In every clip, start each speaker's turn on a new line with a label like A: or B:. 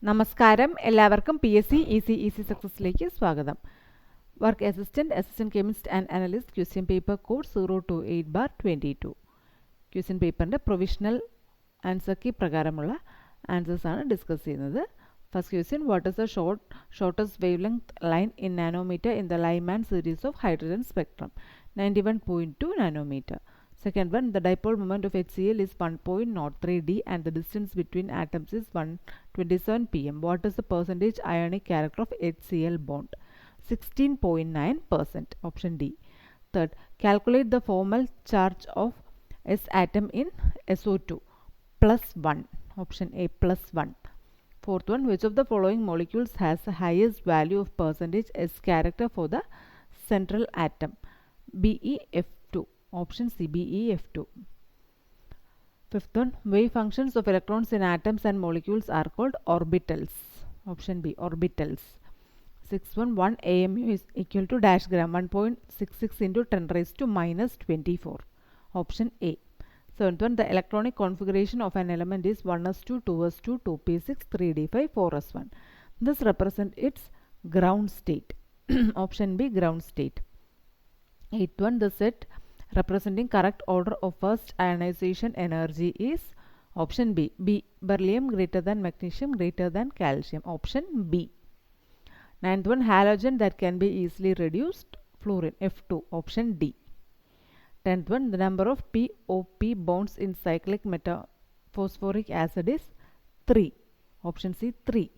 A: നമസ്കാരം എല്ലാവർക്കും PSC easy സക്സസിലേക്ക് സ്വാഗതം. Work assistant chemist and analyst question paper code 028/22 question പേപ്പറിൻ്റെ പ്രൊവിഷണൽ ആൻസർ കീ പ്രകാരമുള്ള ആൻസേഴ്സ് ആണ് ഡിസ്കസ് ചെയ്യുന്നത്. First question, what is the shortest wavelength line in nanometre in the Lyman series of hydrogen spectrum? 91.2 nanometer. Second one, the dipole moment of HCl is 1.03 d and the distance between atoms is 127 pm. What is the percentage ionic character of HCl bond? 16.9%. Option D. Third, calculate the formal charge of S atom in SO2. +1. Option A, +1. Fourth one, which of the following molecules has the highest value of percentage S character for the central atom? BeF2. Option C, BeF2. Fifth one, wave functions of electrons in atoms and molecules are called orbitals. Option B, orbitals. Sixth one, 1 AMU is equal to dash gram, 1.66 into 10 raised to minus 24. Option A. Seventh one, the electronic configuration of an element is 1s2, 2s2, 2p6, 3d5, 4s1. This represents its ground state. Option B, ground state. Eighth one, the set representing correct order of first ionization energy is option B, beryllium greater than magnesium greater than calcium. Option B. Ninth one, halogen that can be easily reduced, fluorine, F2. Option D. Tenth one, the number of POP bonds in cyclic metaphosphoric acid is 3. Option C, 3.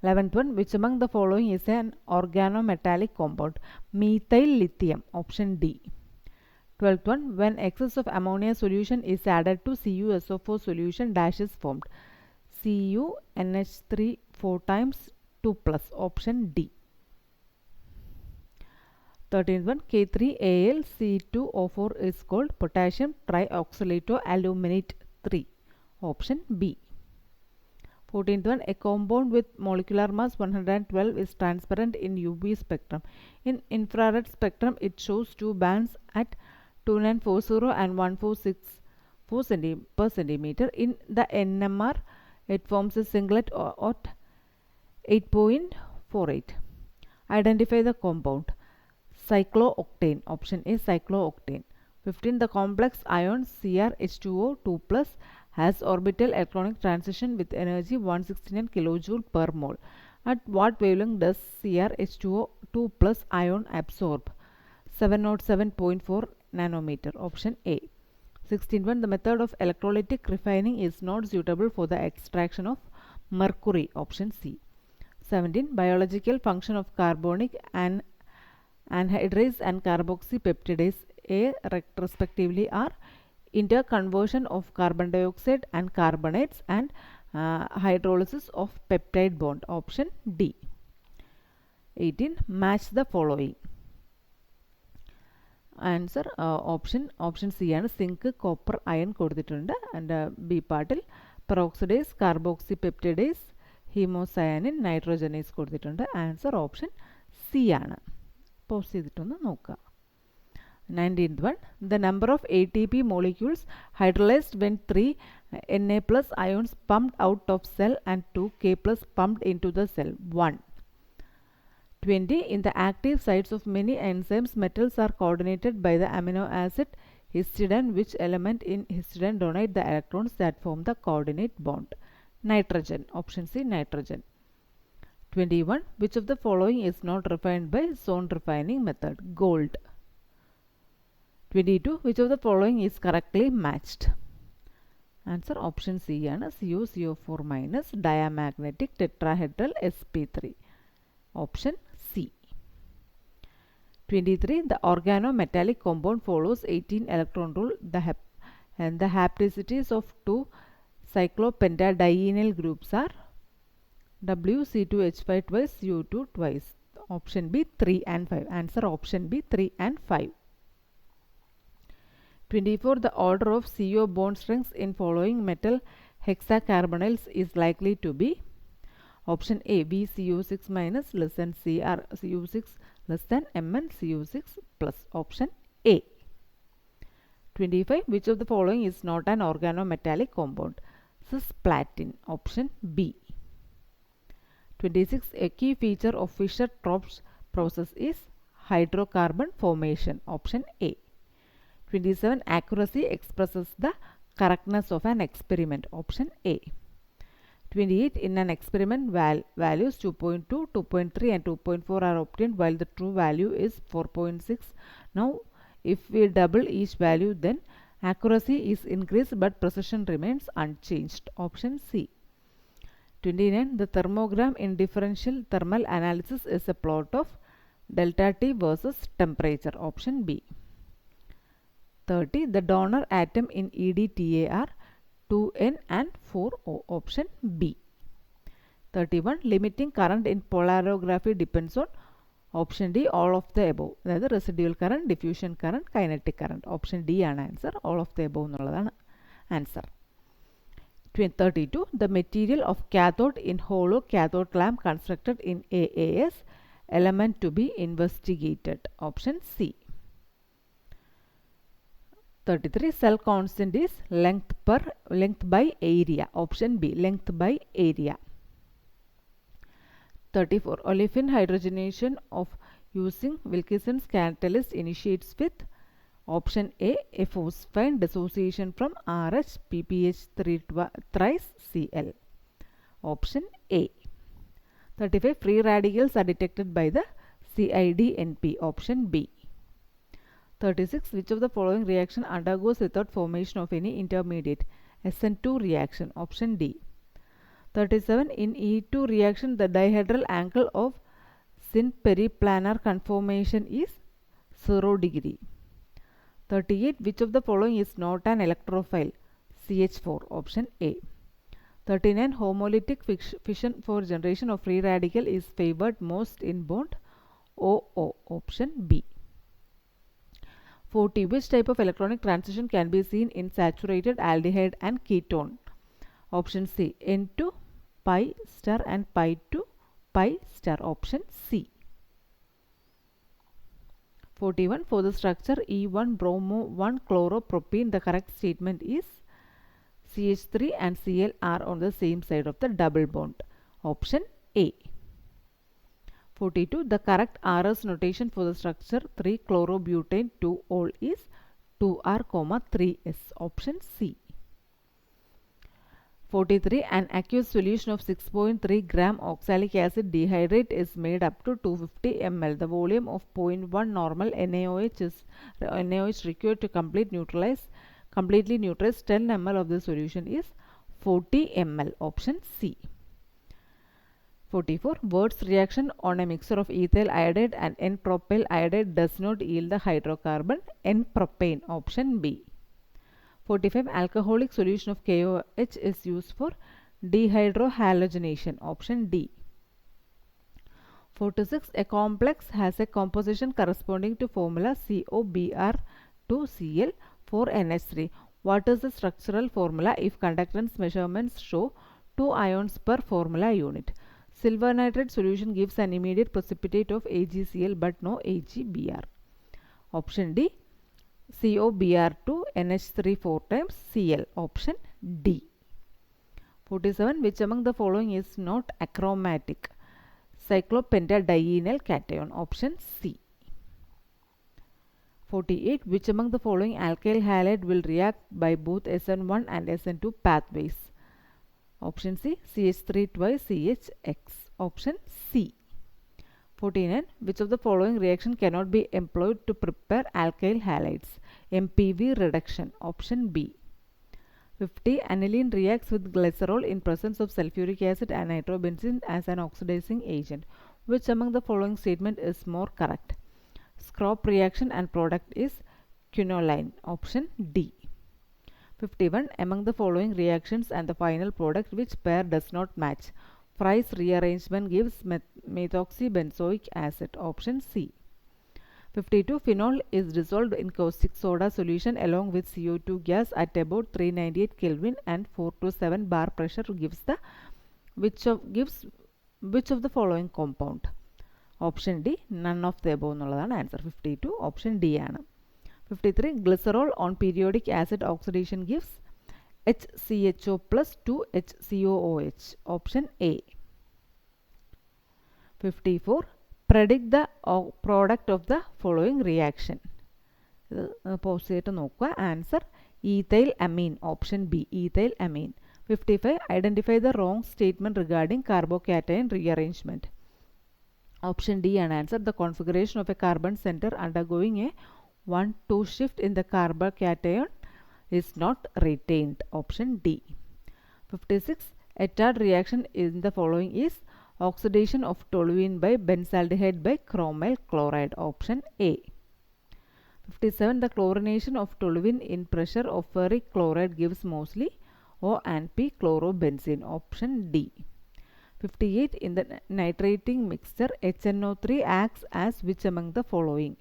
A: 11th one, which among the following is an organometallic compound? Methyl lithium. Option D. 12th one, when excess of ammonia solution is added to CuSO4 solution, dash is formed? CuNH3 4 times 2 plus. Option D. 13th one, K3AlC2O4 is called potassium trioxylato-aluminate 3. Option B. 14th one, a compound with molecular mass 112 is transparent in UV spectrum. In infrared spectrum, it shows two bands at 2940 and 1464 per centimeter. In the NMR, it forms a singlet at 8.48. Identify the compound. Cyclooctane. Option A, cyclooctane. 15. The complex ion CrH2O2+ has orbital electronic transition with energy 169 kilojoule per mole. At what wavelength does CrH2O2+ ion absorb? 707.4 nanometer. Option A. 16. When the method of electrolytic refining is not suitable for the extraction of mercury. Option C. 17. Biological function of carbonic anhydrase and carboxy peptidase A respectively are interconversion of carbon dioxide and carbonates and hydrolysis of peptide bond. Option D. 18. Match the following. Answer option C ആണ്. Zinc copper iron കൊടുത്തിട്ടുണ്ട്. And B പാർട്ടിൽ peroxidase, carboxy peptidase, haemocyanin, nitrogenase കൊടുത്തിട്ടുണ്ട്. Answer option C ആണ്. Pose ചെയ്തിട്ടൊന്ന് നോക്കുക. 19th one, the number of ATP molecules hydrolyzed when 3 Na plus ions pumped out of cell and 2 K plus pumped into the cell? 1. 20. In the active sites of many enzymes, metals are coordinated by the amino acid histidine. Which element in histidine donate the electrons that form the coordinate bond? Nitrogen. Option C, nitrogen. 21. Which of the following is not refined by zone refining method? Gold. 22. Which of the following is correctly matched? Answer option C ആണ്. CuCO4 minus diamagnetic tetrahedral sp3. Option C. 23. The organometallic compound follows 18 electron rule. And the hapticities of two cyclopentadienyl groups are WC2H5 twice, U2 twice. Option B, 3 and 5. Answer option B, 3 and 5. 24. The order of CO bond strengths in following metal hexacarbonyls is likely to be? Option A, VCO6 minus less than CrCO6 less than MnCO6 plus. Option A. 25. Which of the following is not an organometallic compound? Cisplatin. Option B. 26. A key feature of Fischer-Tropsch process is hydrocarbon formation. Option A. 27. Accuracy expresses the correctness of an experiment. Option A. 28. In an experiment, values 2.2, 2.3 and 2.4 are obtained while the true value is 4.6. Now, if we double each value, then accuracy is increased but precision remains unchanged. Option C. 29. The thermogram in differential thermal analysis is a plot of delta T versus temperature. Option B. 30. The donor atom in EDTA are 2N and 4O. Option B. 31. Limiting current in polarography depends on option D, all of the above. That is residual current, diffusion current, kinetic current. Option D ആണ് answer. All of the above എന്നുള്ളതാണ് answer. 32. The material of cathode in hollow cathode lamp constructed in AAS element to be investigated. Option C. 33. Cell constant is length by area. Option B. Length by area. 34. Olefin hydrogenation of using Wilkinson's catalyst initiates with option A. A phosphine dissociation from RH PPH3 thrice Cl. Option A. 35. Free radicals are detected by the CID-NP. Option B. 36. Which of the following reaction undergoes without formation of any intermediate? SN2 reaction. Option D. 37. In E2 reaction, the dihedral angle of syn periplanar conformation is 0 degree. 38. Which of the following is not an electrophile? CH4. Option A. 39. Homolytic fission for generation of free radical is favored most in bond OO. Option B. 40. Which type of electronic transition can be seen in saturated aldehyde and ketone? Option C. N to pi star and pi to pi star. Option C. 41. For the structure E1 bromo 1 chloropropene, the correct statement is CH3 and Cl are on the same side of the double bond. Option A. 42. The correct RS notation for the structure 3-chlorobutane 2-ol is 2R, 3S. Option C. 43. An aqueous solution of 6.3 gram oxalic acid dehydrate is made up to 250 ml. The volume of 0.1 normal NaOH required to completely neutralize 10 ml of the solution is 40 ml. Option C. 44. Wirth's reaction on a mixture of ethyl iodide and N-propyl iodide does not yield the hydrocarbon N-propane. Option B. 45. Alcoholic solution of KOH is used for dehydrohalogenation. Option D. 46. A complex has a composition corresponding to formula COBr2Cl 4NH3. What is the structural formula if conductance measurements show 2 ions per formula unit? Silver nitrate solution gives an immediate precipitate of AgCl but no AgBr. Option D. COBr2 NH3 4 times Cl. Option D. 47. Which among the following is not achromatic? Cyclopentadienyl cation. Option C. 48. Which among the following alkyl halide will react by both SN1 and SN2 pathways? Option C. CH3 twice CHX. Option C. 49. Which of the following reaction cannot be employed to prepare alkyl halides? MPV reduction. Option B. 50. Aniline reacts with glycerol in presence of sulfuric acid and nitrobenzene as an oxidizing agent. Which among the following statement is more correct? Scrop reaction and product is quinoline. Option D. 51. Among the following reactions and the final product, which pair does not match? Fry's rearrangement gives methoxybenzoic acid. Option C. 52. Phenol is dissolved in caustic soda solution along with CO2 gas at about 398 Kelvin and 427 bar pressure gives the which of the following compound? Option D. None of the above എന്നുള്ളതാണ് answer. 52. Option D ആണ്. 53. Glycerol on periodic acid oxidation gives HCHO plus 2HCOOH. Option A. 54. Predict the product of the following reaction. Pause ചെയ്തിട്ട് നോക്കുക. Answer ethyl amine. Option B. Ethyl amine. 55. Identify the wrong statement regarding carbocation rearrangement. Option D and answer. The configuration of a carbon center undergoing a 1,2 shift in the carbocation is not retained. Option D. 56. A third reaction in the following is oxidation of toluene by benzaldehyde by chromyl chloride. Option A. 57. The chlorination of toluene in pressure of ferric chloride gives mostly O and P chlorobenzene. Option D. 58. In the nitrating mixture, HNO3 acts as which among the following?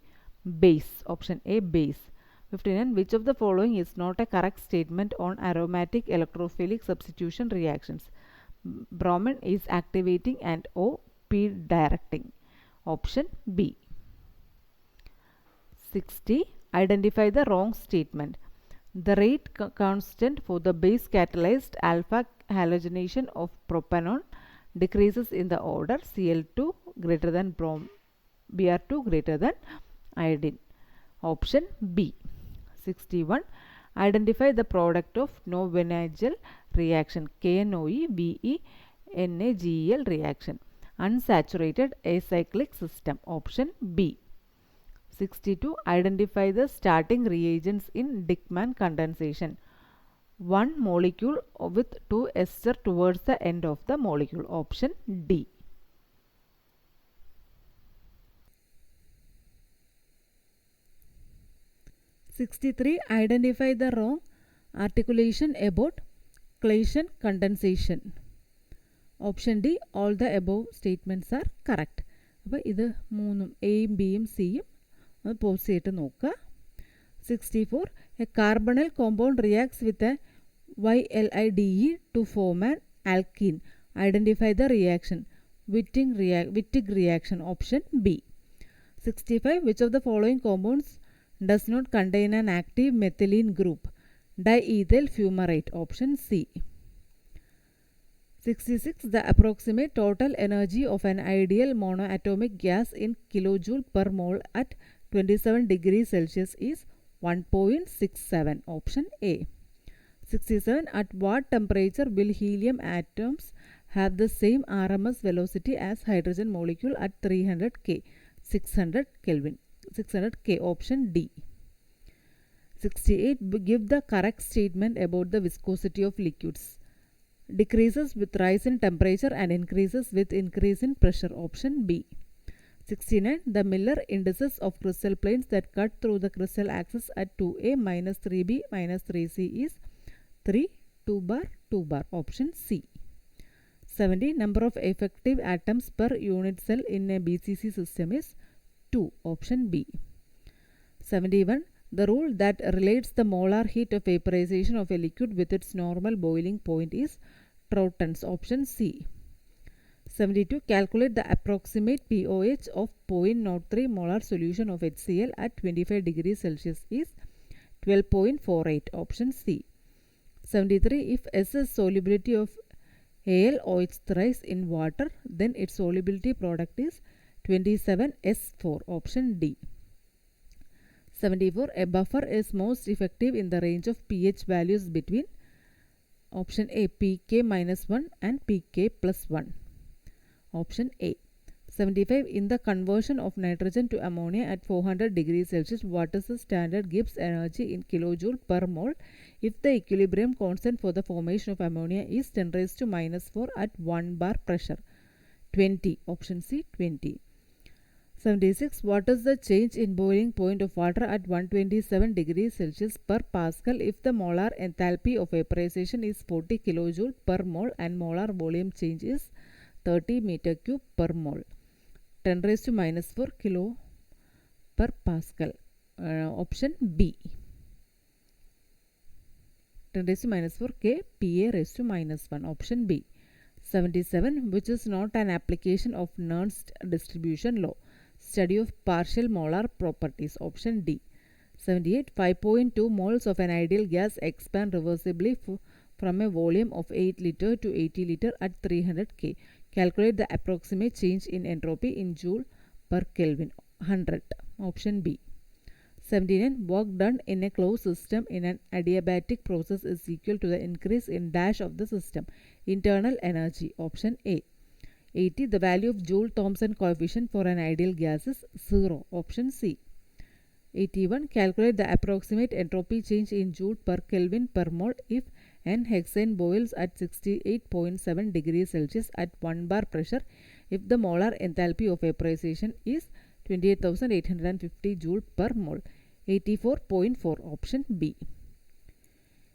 A: Base. Option A. Base. 59. Which of the following is not a correct statement on aromatic electrophilic substitution reactions? Bromine is activating and O P directing. Option B. 60. Identify the wrong statement. The rate constant for the base catalyzed alpha halogenation of propanone decreases in the order Cl2 greater than Br2 greater than iodine. Option B. 61. Identify the product of no-Venagel reaction. KNOE VE NaGel reaction. Unsaturated acyclic system. Option B. 62. Identify the starting reagents in Dickmann condensation. One molecule with 2 ester towards the end of the molecule. Option D. 63. Identify the wrong articulation about Claisen condensation. Option D. All the above statements are correct. അപ്പോൾ ഇത് മൂന്നും എയും ബിയും സിയും ഒന്ന് pose ചെയ്തിട്ട് നോക്കുക. 64. A carbonyl compound reacts with a YLIDE to form an alkene. Identify the reaction. Wittig reaction. Option B. 65. Which of the following compounds does not contain an active methylene group? Diethyl fumarate. Option C. 66. The approximate total energy of an ideal monoatomic gas in kilojoule per mole at 27 degrees Celsius is 1.67. Option A. 67. At what temperature will helium atoms have the same RMS velocity as hydrogen molecule at 300 K? 600 Kelvin. 600 K. Option D. 68. Give the correct statement about the viscosity of liquids. Decreases with rise in temperature and increases with increase in pressure. Option B. 69. The Miller indices of crystal planes that cut through the crystal axis at 2A minus 3B minus 3C is 3, 2 bar, 2 bar. Option C. 70. Number of effective atoms per unit cell in a BCC system is 2. Option B. 71. The rule that relates the molar heat of vaporization of a liquid with its normal boiling point is Troughton's. Option C. 72. Calculate the approximate pOH of 0.03 molar solution of HCl at 25 degrees Celsius is 12.48. Option C. 73. If S is solubility of AlOH thrice in water, then its solubility product is 27S4. Option D. 74. A buffer is most effective in the range of pH values between option A pK minus 1 and pK plus 1. Option A. 75. In the conversion of nitrogen to ammonia at 400 degrees Celsius, what is the standard Gibbs energy in kilojoule per mole if the equilibrium constant for the formation of ammonia is 10 raised to minus 4 at 1 bar pressure? 20. Option C. 20. 76. What is the change in boiling point of water at 127 degrees Celsius per Pascal if the molar enthalpy of vaporization is 40 kilojoule per mole and molar volume change is 30 meter cube per mole? 10 raised to minus 4 kilo per Pascal. Option B. 10 raised to minus 4 K PA raised to minus 1. Option B. 77. Which is not an application of Nernst distribution law? Study of partial molar properties. Option D. 78. 5.2 moles of an ideal gas expand reversibly from a volume of 8 liter to 80 liter at 300 K. Calculate the approximate change in entropy in joule per Kelvin. 100. Option B. 79. Work done in a closed system in an adiabatic process is equal to the increase in dash of the system. Internal energy. Option A. 80. The value of Joule-Thomson coefficient for an ideal gas is 0. Option C. 81. Calculate the approximate entropy change in joule per Kelvin per mole if n hexane boils at 68.7 degrees Celsius at 1 bar pressure if the molar enthalpy of vaporization is 28,850 joule per mole. 84.4. Option B.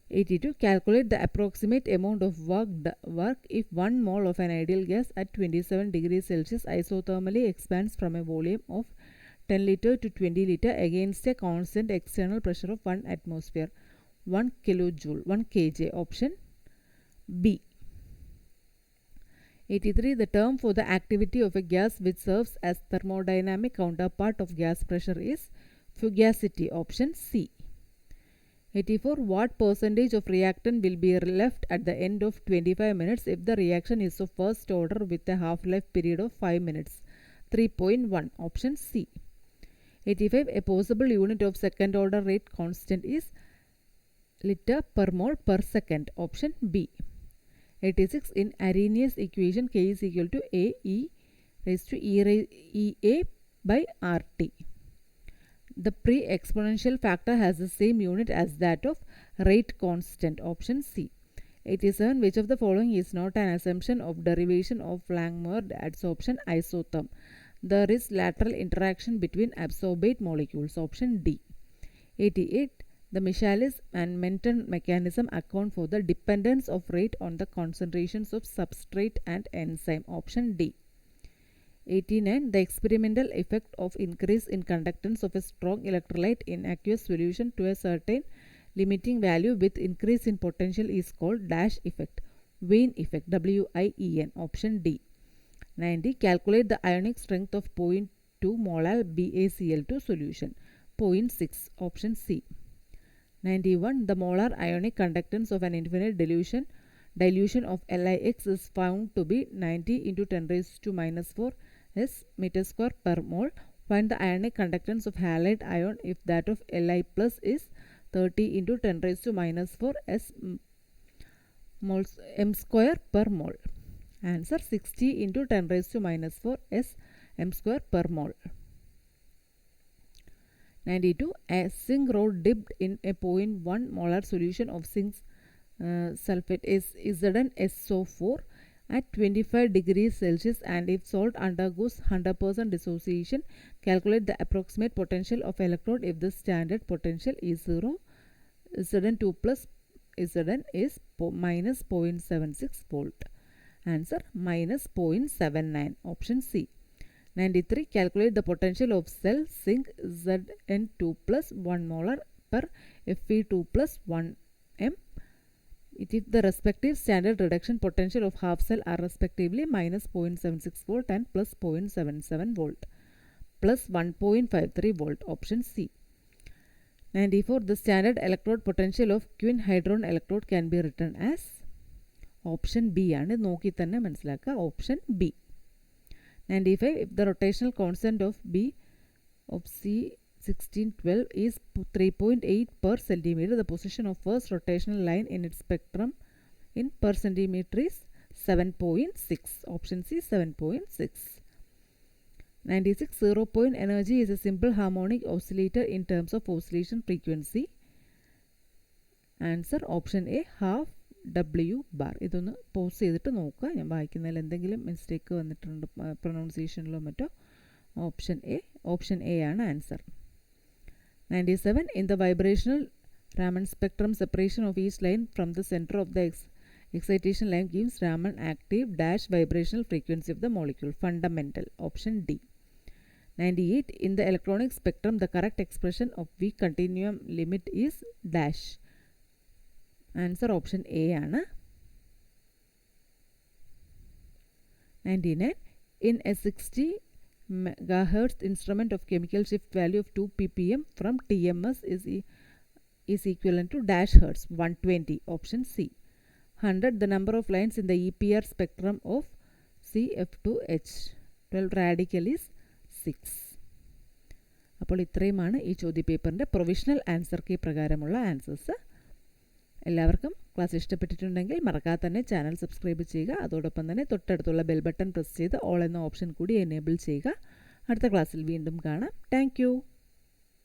A: 82. Calculate the approximate amount of work if 1 mole of an ideal gas at 27 degrees Celsius isothermally expands from a volume of 10 liter to 20 liter against a constant external pressure of 1 atmosphere. 1 kilojoule, 1 kJ. Option B. 83. The term for the activity of a gas which serves as thermodynamic counterpart of gas pressure is fugacity. Option C. 84. What percentage of reactant will be left at the end of 25 minutes if the reaction is of first order with a half-life period of 5 minutes? 3.1. Option C. 85. A possible unit of second order rate constant is liter per mole per second. Option B. 86. In Arrhenius equation, K is equal to A E raised to E A by RT. The pre-exponential factor has the same unit as that of rate constant. Option C. 87. Which of the following is not an assumption of derivation of Langmuir adsorption isotherm? There is lateral interaction between absorbate molecules. Option D. 88. The Michaelis and Menten mechanism account for the dependence of rate on the concentrations of substrate and enzyme. Option D. 89. The experimental effect of increase in conductance of a strong electrolyte in aqueous solution to a certain limiting value with increase in potential is called dash effect. Wien effect. WIEN. Option D. 90. Calculate the ionic strength of 0.2 molar BaCl2 solution. 0.6. Option C. 91. The molar ionic conductance of an infinite dilution of LiX is found to be 90 into 10 raised to minus 4 s meter square per mole. Find the ionic conductance of halide ion if that of Li plus is 30 into 10 raised to minus 4 s moles m square per mole. Answer 60 into 10 raised to minus 4 s m square per mole. 92. A zinc rod dipped in a 0.1 molar solution of zinc sulfate is ZnSO4 at 25 degrees Celsius, and if salt undergoes 100% dissociation, calculate the approximate potential of electrode if the standard potential is 0. Zn2 plus Zn is minus 0.76 volt. Answer minus 0.79. Option C. 93. Calculate the potential of cell zinc Zn2 plus 1 molar per Fe2 plus 1 m if the respective standard reduction potential of half cell are respectively minus 0.76 volt and plus 0.77 volt plus 1.53 volt. Option C. 94. The standard electrode potential of quin hydron electrode can be written as option B ആണ് നോക്കി തന്നെ മനസ്സിലാക്കുക option B. 95. If the rotational constant of B of C1612 is 3.8 per centimeter, the position of first rotational line in its spectrum in per centimeter is 7.6. Option C 7.6. 96. Zero point energy is a simple harmonic oscillator in terms of oscillation frequency. Answer option A half W bar. ഇതൊന്ന് pose ചെയ്തിട്ട് നോക്കുക, ഞാൻ വായിക്കുന്നതിൽ എന്തെങ്കിലും mistake വന്നിട്ടുണ്ട് പ്രൊനൗൺസിയേഷനിലോ മറ്റോ. Option A ആണ് answer. 97. In the vibrational Raman spectrum, separation of each line from the center of the excitation line gives Raman active dash vibrational frequency of the molecule. Fundamental. Option D. 98. In the electronic spectrum, the correct expression of weak continuum limit is dash. Answer option A ആണ്. 99. In a 60 megahertz instrument of chemical shift value of 2 ppm from TMS is equivalent to dash hertz. 120. Option C. 100. The number of lines in the EPR spectrum of CF2H. 12 radical is 6. അപ്പോൾ ഇത്രയുമാണ് ഈ ചോദ്യപേപ്പറിൻ്റെ provisional answer key പ്രകാരമുള്ള answers. എല്ലാവർക്കും class ഇഷ്ടപ്പെട്ടിട്ടുണ്ടെങ്കിൽ മറക്കാതെ തന്നെ channel subscribe ചെയ്യുക. അതോടൊപ്പം തന്നെ തൊട്ടടുത്തുള്ള ബെൽ ബട്ടൺ പ്രസ് ചെയ്ത് ഓൾ എന്ന ഓപ്ഷൻ കൂടി എനേബിൾ ചെയ്യുക. അടുത്ത ക്ലാസ്സിൽ വീണ്ടും കാണാം. Thank you.